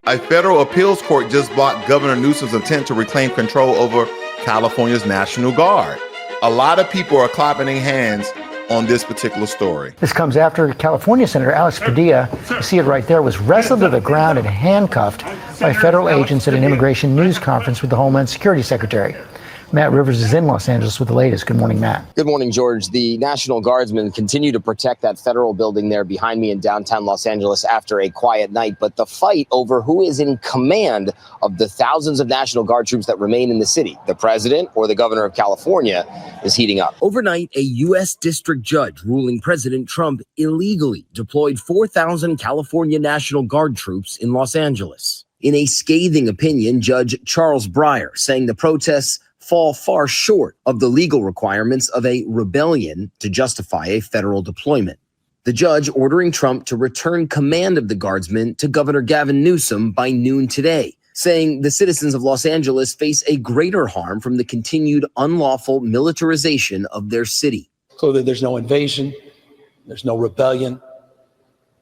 A federal appeals court just blocked Governor Newsom's attempt to reclaim control over California's National Guard. A lot of people are clapping their hands on this particular story. This comes after California Senator Alex Padilla, you see it right there, was wrestled to the ground and handcuffed by federal agents at an immigration news conference with the Homeland Security Secretary. Matt Rivers is in Los Angeles with the latest. Good morning, Matt. Good morning, George. The National Guardsmen continue to protect that federal building there behind me in downtown Los Angeles after a quiet night. But the fight over who is in command of the thousands of National Guard troops that remain in the city, the president or the governor of California, is heating up. Overnight, a U.S. district judge ruling President Trump illegally deployed 4,000 California National Guard troops in Los Angeles. In a scathing opinion, Judge Charles Breyer saying the protests fall far short of the legal requirements of a rebellion to justify a federal deployment. The judge ordering Trump to return command of the Guardsmen to Governor Gavin Newsom by noon today, saying the citizens of Los Angeles face a greater harm from the continued unlawful militarization of their city. Clearly, there's no invasion, there's no rebellion.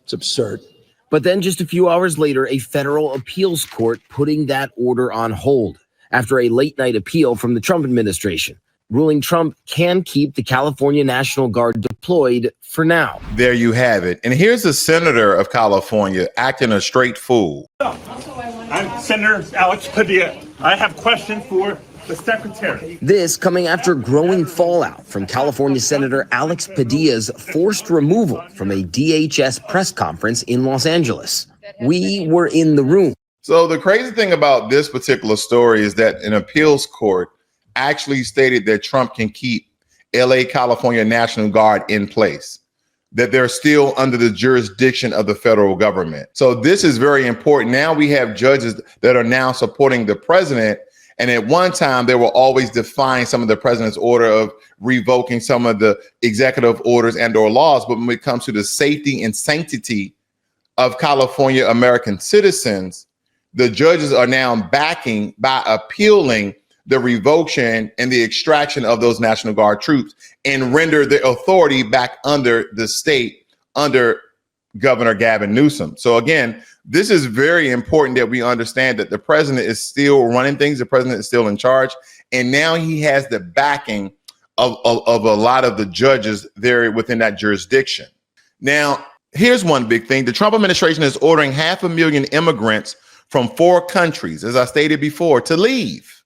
It's absurd. But then just a few hours later, a federal appeals court putting that order on hold after a late-night appeal from the Trump administration, ruling Trump can keep the California National Guard deployed for now. There you have it. And here's the senator of California acting a straight fool. I'm Senator Alex Padilla. I have questions for the secretary. This coming after growing fallout from California Senator Alex Padilla's forced removal from a DHS press conference in Los Angeles. We were in the room. So the crazy thing about this particular story is that an appeals court actually stated that Trump can keep LA California National Guard in place, that they're still under the jurisdiction of the federal government. So this is very important. Now we have judges that are now supporting the president. And at one time, they will always define some of the president's order of revoking some of the executive orders and or laws. But when it comes to the safety and sanctity of California American citizens, the judges are now backing by appealing the revocation and the extraction of those National Guard troops and render the authority back under the state, under Governor Gavin Newsom. So again, this is very important that we understand that the president is still running things. The president is still in charge. And now he has the backing of a lot of the judges there within that jurisdiction. Now, here's one big thing. The Trump administration is ordering 500,000 immigrants from 4 countries, as I stated before, to leave.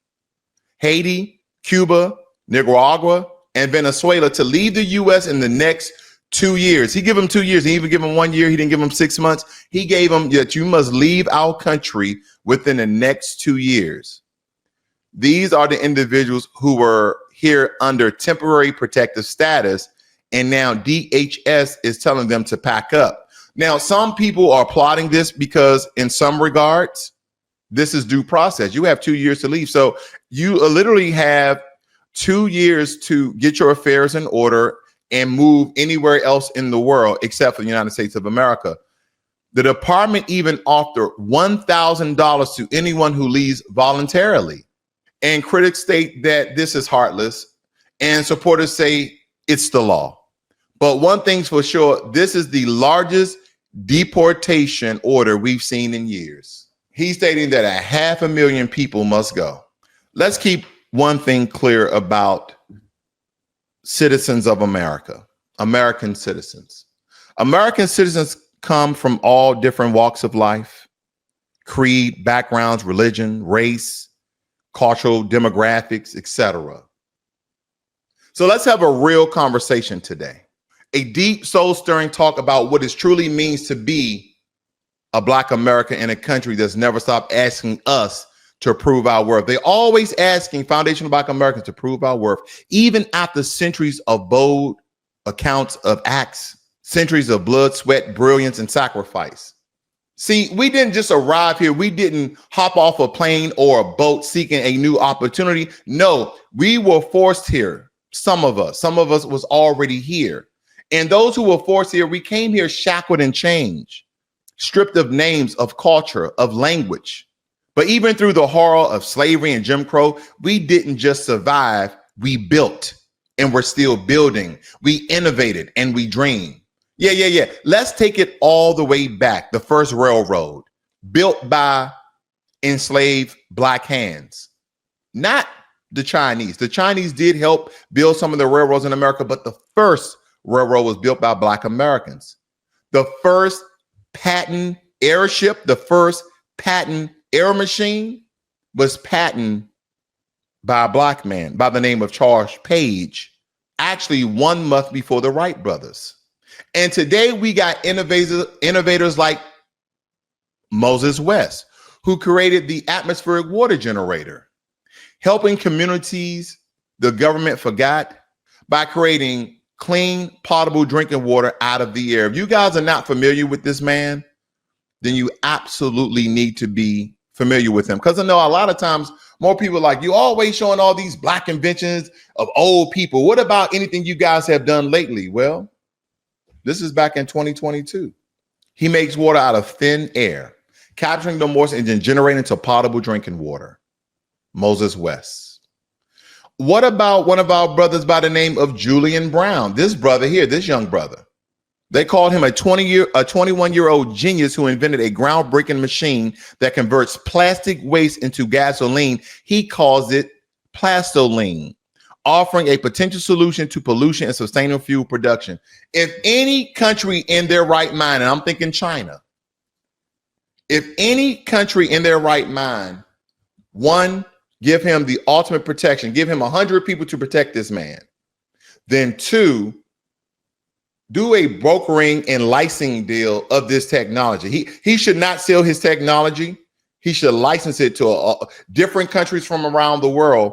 Haiti, Cuba, Nicaragua, and Venezuela to leave the U.S. in the next 2 years. He gave them 2 years. He even gave them 1 year. He didn't give them 6 months. He gave them that you must leave our country within the next 2 years. These are the individuals who were here under temporary protective status, and now DHS is telling them to pack up. Now, some people are applauding this because in some regards, this is due process. You have 2 years to leave. So you literally have 2 years to get your affairs in order and move anywhere else in the world except for the United States of America. The department even offered $1,000 to anyone who leaves voluntarily. And critics state that this is heartless, and supporters say it's the law. But one thing's for sure, this is the largest deportation order we've seen in years. He's stating that 500,000 people must go. Let's keep one thing clear about citizens of America, American citizens. American citizens come from all different walks of life, creed, backgrounds, religion, race, cultural demographics, etc. So let's have a real conversation today. A deep, soul-stirring talk about what it truly means to be a Black American in a country that's never stopped asking us to prove our worth. They're always asking foundational Black Americans to prove our worth, even after centuries of bold accounts of acts, centuries of blood, sweat, brilliance, and sacrifice. See, we didn't just arrive here. We didn't hop off a plane or a boat seeking a new opportunity. No, we were forced here. Some of us was already here. And those who were forced here, we came here shackled in chains, stripped of names, of culture, of language. But even through the horror of slavery and Jim Crow, we didn't just survive, we built, and we're still building. We innovated and we dreamed. Yeah. Let's take it all the way back. The first railroad, built by enslaved black hands, not the Chinese. The Chinese did help build some of the railroads in America, but the first railroad was built by black Americans. The first patent airship, the first patent air machine was patented by a black man by the name of Charles Page, actually 1 month before the Wright brothers. And today we got innovators like Moses West, who created the atmospheric water generator, helping communities the government forgot by creating clean, potable drinking water out of the air. If you guys are not familiar with this man, then you absolutely need to be familiar with him. Because I know a lot of times more people are like, you always showing all these black inventions of old people. What about anything you guys have done lately? Well, this is back in 2022. He makes water out of thin air, capturing the moisture and then generating to potable drinking water. Moses West. What about one of our brothers by the name of Julian Brown? This brother here, this young brother. They called him a 21-year-old genius who invented a groundbreaking machine that converts plastic waste into gasoline. He calls it Plastoline, offering a potential solution to pollution and sustainable fuel production. If any country in their right mind, and I'm thinking China, if any country in their right mind, one, give him the ultimate protection, give him 100 people to protect this man, then two, do a brokering and licensing deal of this technology. He should not sell his technology. He should license it to different countries from around the world.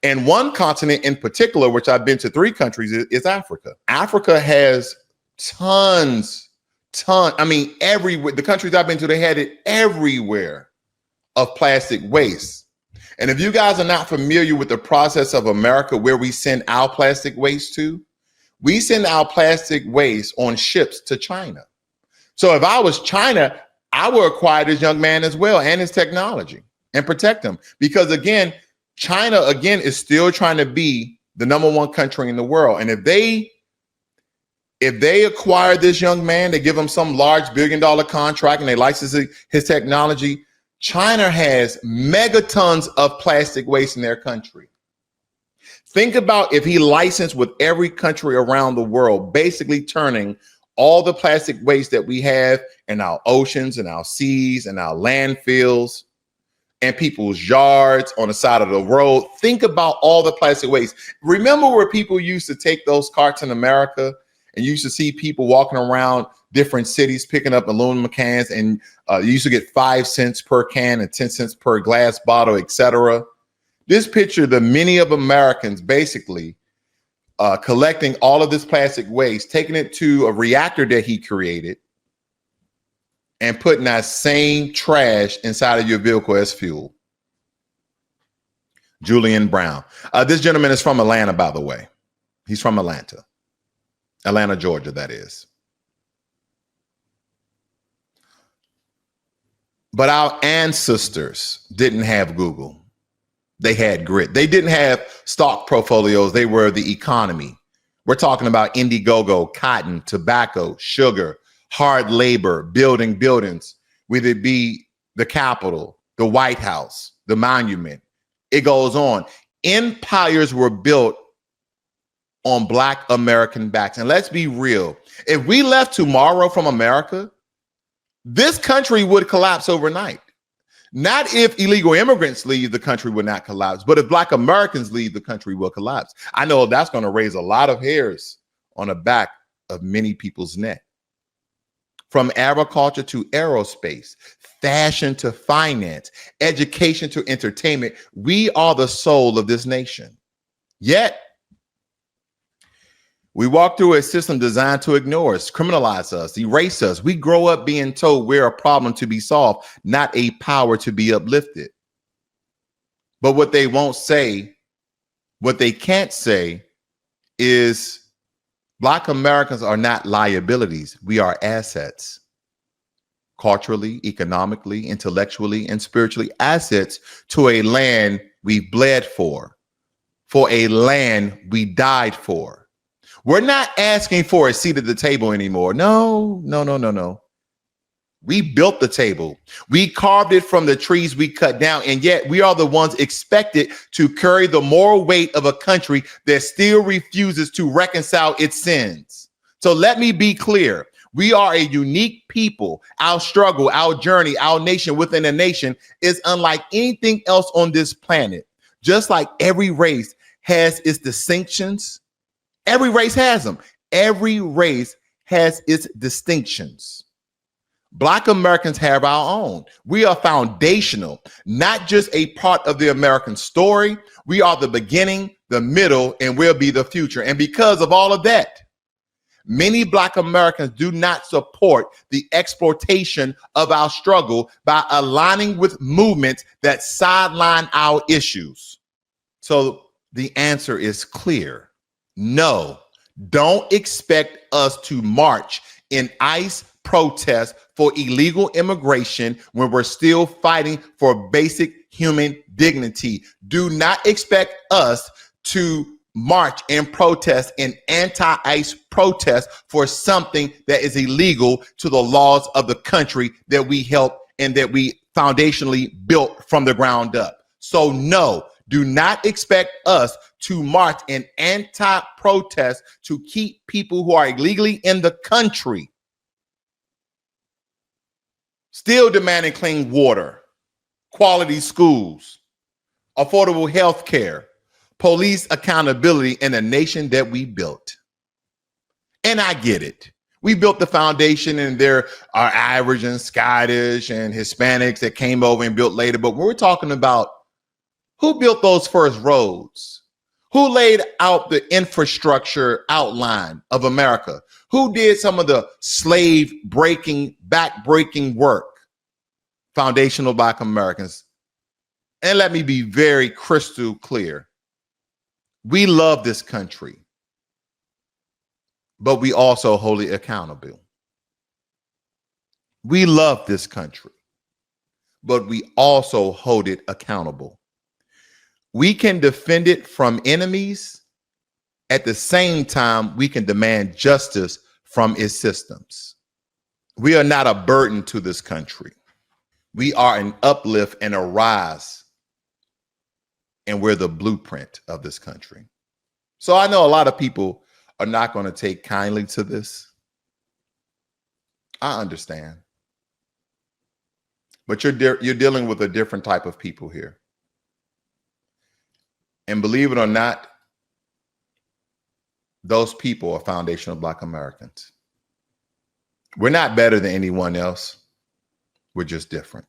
And one continent in particular, which I've been to 3 countries, is Africa. Africa has I mean, everywhere. The countries I've been to, they had it everywhere of plastic waste. And if you guys are not familiar with the process of America, where we send our plastic waste to, we send our plastic waste on ships to China. So if I was China, I would acquire this young man as well and his technology and protect him. Because again, China, again, is still trying to be the #1 country in the world. And if they acquire this young man, they give him some large $1 billion contract and they license his technology, China has megatons of plastic waste in their country. Think about if he licensed with every country around the world, basically turning all the plastic waste that we have in our oceans and our seas and our landfills and people's yards on the side of the road. Think about all the plastic waste. Remember where people used to take those carts in America and you used to see people walking around different cities picking up aluminum cans, and you used to get 5 cents per can and 10 cents per glass bottle, etc. This picture, the many of Americans basically collecting all of this plastic waste, taking it to a reactor that he created and putting that same trash inside of your vehicle as fuel. Julian Brown. This gentleman is from Atlanta, by the way. He's from Atlanta, Georgia, that is. But our ancestors didn't have Google. They had grit. They didn't have stock portfolios. They were the economy. We're talking about Indiegogo, cotton, tobacco, sugar, hard labor, building buildings, whether it be the Capitol, the White House, the monument. It goes on. Empires were built on Black American backs. And let's be real. If we left tomorrow from America, this country would collapse overnight. Not if illegal immigrants leave, the country would not collapse, but if Black Americans leave, the country will collapse. I know that's going to raise a lot of hairs on the back of many people's neck. From agriculture to aerospace, fashion to finance, education to entertainment, we are the soul of this nation. Yet, we walk through a system designed to ignore us, criminalize us, erase us. We grow up being told we're a problem to be solved, not a power to be uplifted. But what they won't say, what they can't say is Black Americans are not liabilities. We are assets. Culturally, economically, intellectually, and spiritually, assets to a land we bled for a land we died for. We're not asking for a seat at the table anymore. No. We built the table. We carved it from the trees we cut down. And yet we are the ones expected to carry the moral weight of a country that still refuses to reconcile its sins. So let me be clear. We are a unique people. Our struggle, our journey, our nation within a nation is unlike anything else on this planet. Just like every race has its distinctions, every race has them. Every race has its distinctions. Black Americans have our own. We are foundational, not just a part of the American story. We are the beginning, the middle, and will be the future. And because of all of that, many Black Americans do not support the exploitation of our struggle by aligning with movements that sideline our issues. So the answer is clear. No, don't expect us to march in ICE protests for illegal immigration when we're still fighting for basic human dignity. Do not expect us to march and protest in anti-ICE protests for something that is illegal to the laws of the country that we help and that we foundationally built from the ground up. So no, do not expect us to march in anti-protest to keep people who are illegally in the country still demanding clean water, quality schools, affordable health care, police accountability in a nation that we built. And I get it. We built the foundation, and there are Irish and Scottish and Hispanics that came over and built later. But when we're talking about who built those first roads, who laid out the infrastructure outline of America, who did some of the slave breaking, back breaking work? Foundational Black Americans. And let me be very crystal clear. We love this country, but we also hold it accountable. We love this country, but we also hold it accountable. We can defend it from enemies. At the same time, we can demand justice from its systems. We are not a burden to this country. We are an uplift and a rise, and we're the blueprint of this country. So I know a lot of people are not going to take kindly to this. I understand. But you're dealing with a different type of people here. And believe it or not, those people are foundational Black Americans. We're not better than anyone else. We're just different.